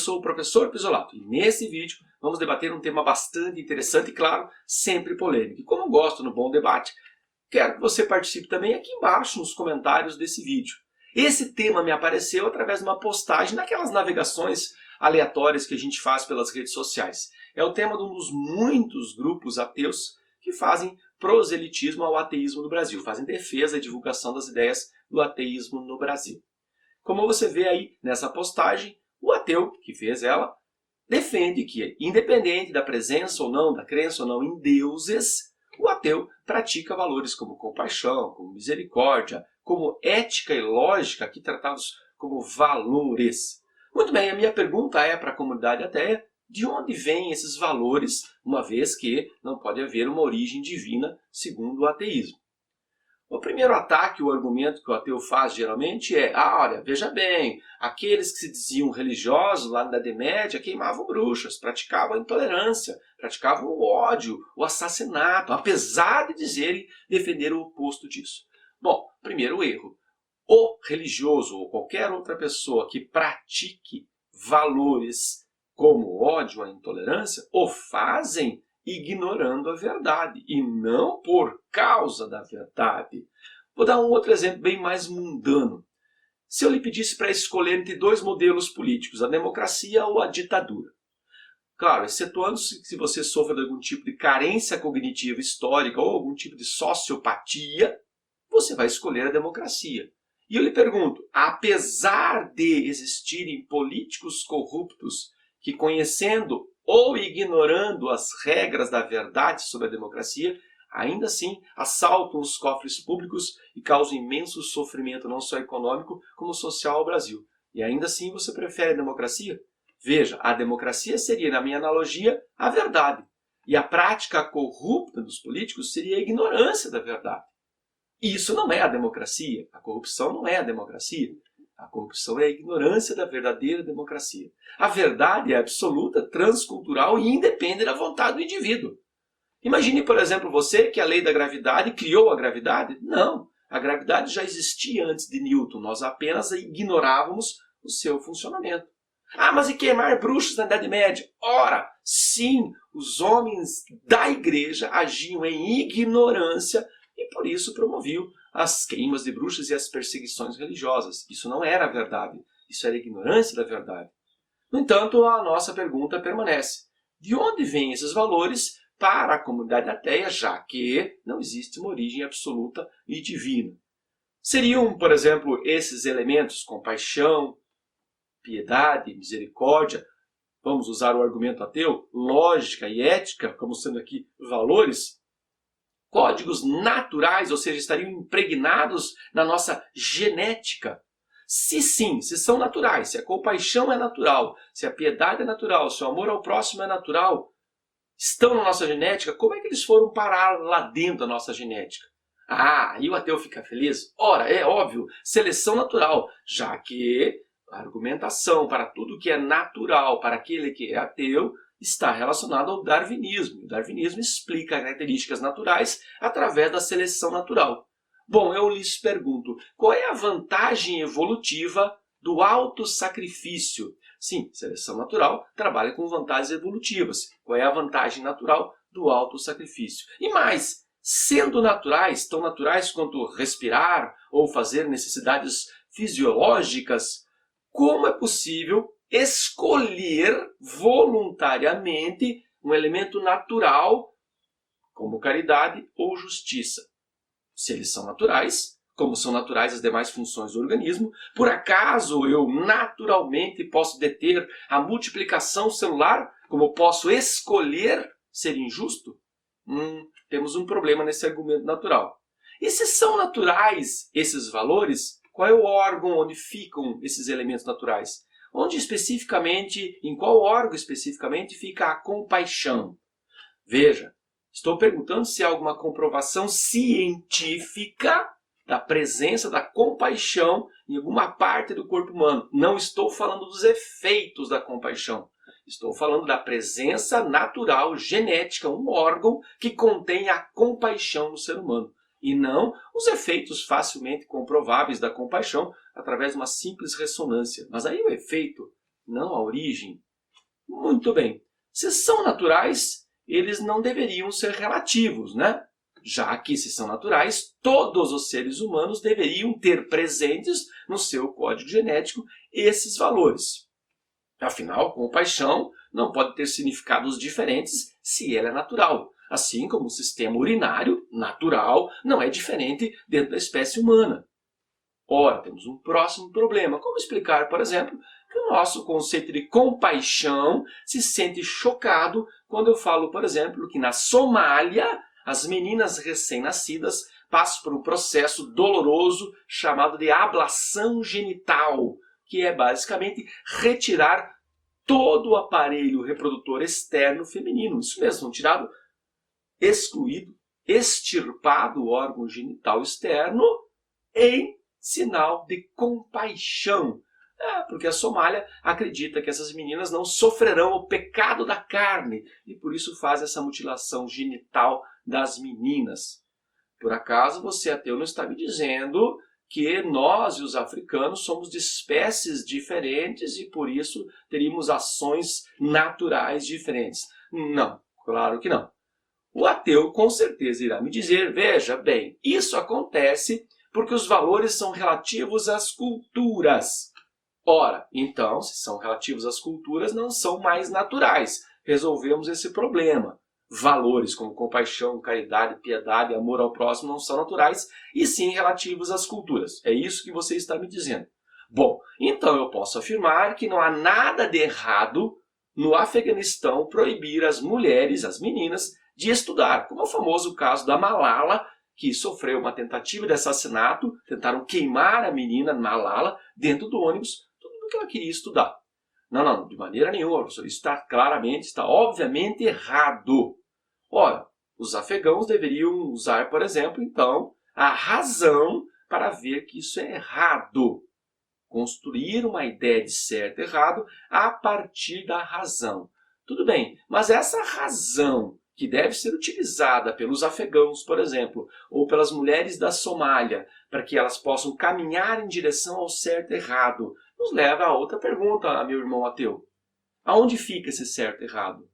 sou o professor Pisolato e nesse vídeo vamos debater um tema bastante interessante e, claro, sempre polêmico. E como eu gosto no bom debate, quero que você participe também aqui embaixo nos comentários desse vídeo. Esse tema me apareceu através de uma postagem naquelas navegações aleatórias que a gente faz pelas redes sociais. É o tema de um dos muitos grupos ateus que fazem proselitismo ao ateísmo no Brasil, fazem defesa e divulgação das ideias do ateísmo no Brasil. Como você vê aí nessa postagem, o ateu que fez ela defende que, independente da presença ou não, da crença ou não em deuses, o ateu pratica valores como compaixão, como misericórdia, como ética e lógica, aqui tratados como valores. Muito bem, a minha pergunta é para a comunidade ateia, de onde vêm esses valores, uma vez que não pode haver uma origem divina segundo o ateísmo? O primeiro ataque, o argumento que o ateu faz geralmente é: olha, veja bem, aqueles que se diziam religiosos lá na Idade Média queimavam bruxas, praticavam a intolerância, praticavam o ódio, o assassinato, apesar de dizerem defender o oposto disso. Bom, primeiro erro. O religioso ou qualquer outra pessoa que pratique valores como ódio, a intolerância, o fazem ignorando a verdade e não por causa da verdade. Vou dar um outro exemplo bem mais mundano. Se eu lhe pedisse para escolher entre dois modelos políticos, a democracia ou a ditadura. Claro, excetuando se você sofre de algum tipo de carência cognitiva histórica ou algum tipo de sociopatia, você vai escolher a democracia. E eu lhe pergunto, apesar de existirem políticos corruptos que, conhecendo ou ignorando as regras da verdade sobre a democracia, ainda assim assaltam os cofres públicos e causam imenso sofrimento não só econômico como social ao Brasil. E ainda assim você prefere a democracia? Veja, a democracia seria, na minha analogia, a verdade. E a prática corrupta dos políticos seria a ignorância da verdade. E isso não é a democracia. A corrupção não é a democracia. A corrupção é a ignorância da verdadeira democracia. A verdade é absoluta, transcultural e independe da vontade do indivíduo. Imagine, por exemplo, você que a lei da gravidade criou a gravidade. Não, a gravidade já existia antes de Newton. Nós apenas ignorávamos o seu funcionamento. Mas e queimar bruxas na Idade Média? Ora, sim, os homens da igreja agiam em ignorância e por isso promoviam as queimas de bruxas e as perseguições religiosas. Isso não era a verdade, isso era a ignorância da verdade. No entanto, a nossa pergunta permanece. De onde vêm esses valores para a comunidade ateia, já que não existe uma origem absoluta e divina? Seriam, por exemplo, esses elementos, compaixão, piedade, misericórdia, vamos usar o argumento ateu, lógica e ética, como sendo aqui valores, códigos naturais, ou seja, estariam impregnados na nossa genética? Se sim, se são naturais, se a compaixão é natural, se a piedade é natural, se o amor ao próximo é natural, estão na nossa genética, como é que eles foram parar lá dentro da nossa genética? E o ateu fica feliz? Ora, é óbvio, seleção natural, já que a argumentação para tudo que é natural para aquele que é ateu está relacionado ao darwinismo. O darwinismo explica características naturais através da seleção natural. Bom, eu lhes pergunto, qual é a vantagem evolutiva do autossacrifício? Sim, seleção natural trabalha com vantagens evolutivas. Qual é a vantagem natural do autossacrifício? E mais, sendo naturais, tão naturais quanto respirar ou fazer necessidades fisiológicas, como é possível escolher voluntariamente um elemento natural, como caridade ou justiça? Se eles são naturais, como são naturais as demais funções do organismo, por acaso eu naturalmente posso deter a multiplicação celular, como posso escolher ser injusto? Temos um problema nesse argumento natural. E se são naturais esses valores, qual é o órgão onde ficam esses elementos naturais? Onde especificamente, em qual órgão especificamente fica a compaixão? Veja, estou perguntando se há alguma comprovação científica da presença da compaixão em alguma parte do corpo humano. Não estou falando dos efeitos da compaixão. Estou falando da presença natural, genética, um órgão que contém a compaixão no ser humano. E não os efeitos facilmente comprováveis da compaixão através de uma simples ressonância. Mas aí o efeito não a origem. Muito bem. Se são naturais, eles não deveriam ser relativos, né? Já que, se são naturais, todos os seres humanos deveriam ter presentes no seu código genético esses valores. Afinal, compaixão não pode ter significados diferentes se ela é natural. Assim como o sistema urinário, natural, não é diferente dentro da espécie humana. Ora, temos um próximo problema. Como explicar, por exemplo, que o nosso conceito de compaixão se sente chocado quando eu falo, por exemplo, que na Somália as meninas recém-nascidas passam por um processo doloroso chamado de ablação genital, que é basicamente retirar todo o aparelho reprodutor externo feminino. Isso mesmo, são tirado, excluído, extirpado o órgão genital externo em sinal de compaixão. Porque a Somália acredita que essas meninas não sofrerão o pecado da carne e por isso faz essa mutilação genital das meninas. Por acaso você, ateu, não está me dizendo que nós e os africanos somos de espécies diferentes e por isso teríamos ações naturais diferentes? Não, claro que não. O ateu com certeza irá me dizer, veja bem, isso acontece porque os valores são relativos às culturas. Ora, então, se são relativos às culturas, não são mais naturais. Resolvemos esse problema. Valores como compaixão, caridade, piedade, amor ao próximo não são naturais e sim relativos às culturas. É isso que você está me dizendo. Bom, então eu posso afirmar que não há nada de errado no Afeganistão proibir as mulheres, as meninas, de estudar, como é o famoso caso da Malala, que sofreu uma tentativa de assassinato, tentaram queimar a menina Malala dentro do ônibus, tudo porque ela queria estudar. Não, de maneira nenhuma, professor, isso está obviamente errado. Ora, os afegãos deveriam usar, por exemplo, então, a razão para ver que isso é errado. Construir uma ideia de certo e errado a partir da razão. Tudo bem, mas essa razão que deve ser utilizada pelos afegãos, por exemplo, ou pelas mulheres da Somália, para que elas possam caminhar em direção ao certo e errado, nos leva a outra pergunta, meu irmão ateu. Aonde fica esse certo e errado?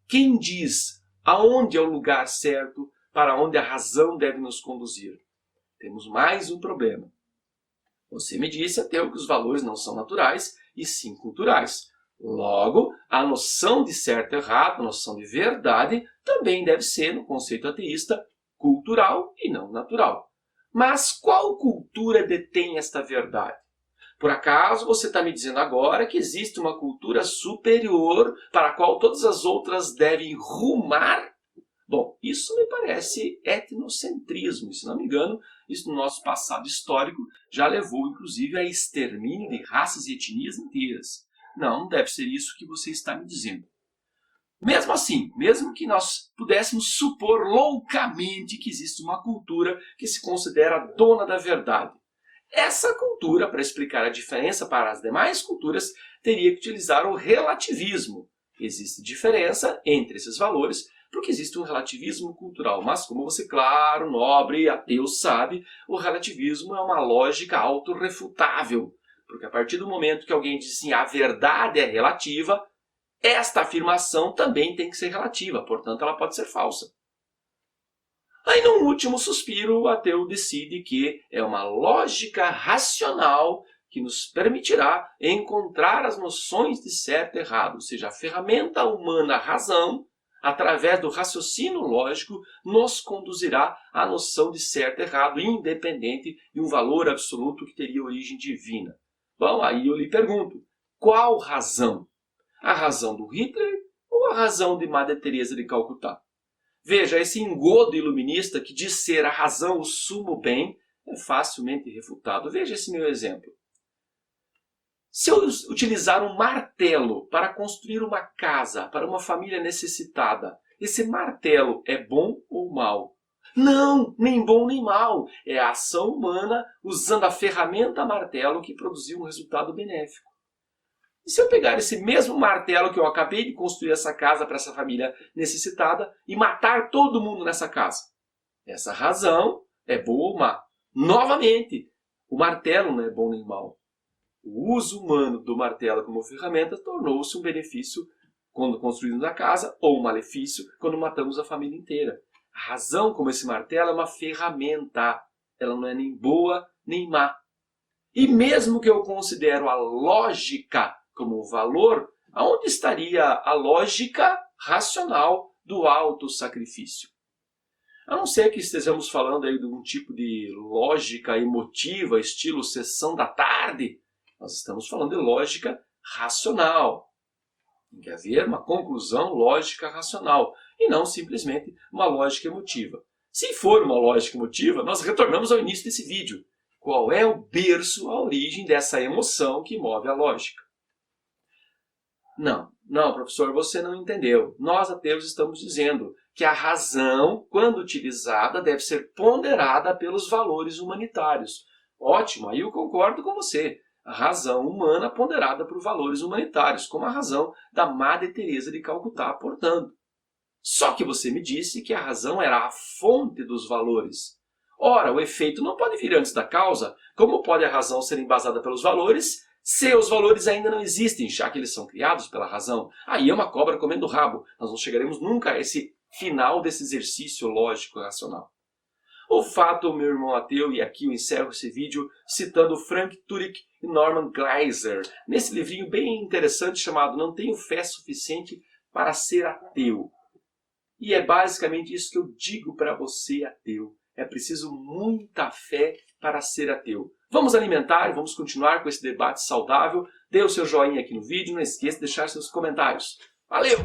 Quem diz aonde é o lugar certo para onde a razão deve nos conduzir? Temos mais um problema. Você me disse, ateu, que os valores não são naturais e sim culturais. Logo, a noção de certo e errado, a noção de verdade, também deve ser, no conceito ateísta, cultural e não natural. Mas qual cultura detém esta verdade? Por acaso você está me dizendo agora que existe uma cultura superior para a qual todas as outras devem rumar? Bom, isso me parece etnocentrismo. Se não me engano, isso no nosso passado histórico já levou, inclusive, a extermínio de raças e etnias inteiras. Não deve ser isso que você está me dizendo. Mesmo assim, mesmo que nós pudéssemos supor loucamente que existe uma cultura que se considera dona da verdade, essa cultura, para explicar a diferença para as demais culturas, teria que utilizar o relativismo. Existe diferença entre esses valores, porque existe um relativismo cultural. Mas, como você, claro, nobre e ateu sabe, o relativismo é uma lógica autorrefutável. Porque a partir do momento que alguém diz assim, a verdade é relativa, esta afirmação também tem que ser relativa, portanto ela pode ser falsa. Aí, num último suspiro, o ateu decide que é uma lógica racional que nos permitirá encontrar as noções de certo e errado, ou seja, a ferramenta humana, a razão, através do raciocínio lógico, nos conduzirá à noção de certo e errado, independente de um valor absoluto que teria origem divina. Bom, aí eu lhe pergunto, qual razão? A razão do Hitler ou a razão de Madre Teresa de Calcutá? Veja, esse engodo iluminista que diz ser a razão o sumo bem é facilmente refutado. Veja esse meu exemplo. Se eu utilizar um martelo para construir uma casa para uma família necessitada, esse martelo é bom ou mau? Não, nem bom nem mal. É a ação humana usando a ferramenta martelo que produziu um resultado benéfico. E se eu pegar esse mesmo martelo que eu acabei de construir essa casa para essa família necessitada e matar todo mundo nessa casa? Essa razão é boa ou má? Novamente, o martelo não é bom nem mal. O uso humano do martelo como ferramenta tornou-se um benefício quando construímos a casa ou um malefício quando matamos a família inteira. A razão como esse martelo é uma ferramenta. Ela não é nem boa nem má. E mesmo que eu considero a lógica como um valor, aonde estaria a lógica racional do autossacrifício? A não ser que estejamos falando aí de um tipo de lógica emotiva, estilo sessão da tarde, nós estamos falando de lógica racional. Tem que haver uma conclusão lógica racional e não simplesmente uma lógica emotiva. Se for uma lógica emotiva, nós retornamos ao início desse vídeo. Qual é o berço, a origem dessa emoção que move a lógica? Não, professor, você não entendeu. Nós ateus estamos dizendo que a razão, quando utilizada, deve ser ponderada pelos valores humanitários. Ótimo, aí eu concordo com você. A razão humana ponderada por valores humanitários, como a razão da Madre Teresa de Calcutá, portanto. Só que você me disse que a razão era a fonte dos valores. Ora, o efeito não pode vir antes da causa. Como pode a razão ser embasada pelos valores se os valores ainda não existem, já que eles são criados pela razão? Aí é uma cobra comendo rabo. Nós não chegaremos nunca a esse final desse exercício lógico racional. O fato, meu irmão ateu, e aqui eu encerro esse vídeo citando Frank Turek e Norman Geisler, nesse livrinho bem interessante chamado Não Tenho Fé Suficiente para Ser Ateu. E é basicamente isso que eu digo para você, ateu. É preciso muita fé para ser ateu. Vamos alimentar e vamos continuar com esse debate saudável. Dê o seu joinha aqui no vídeo, não esqueça de deixar seus comentários. Valeu!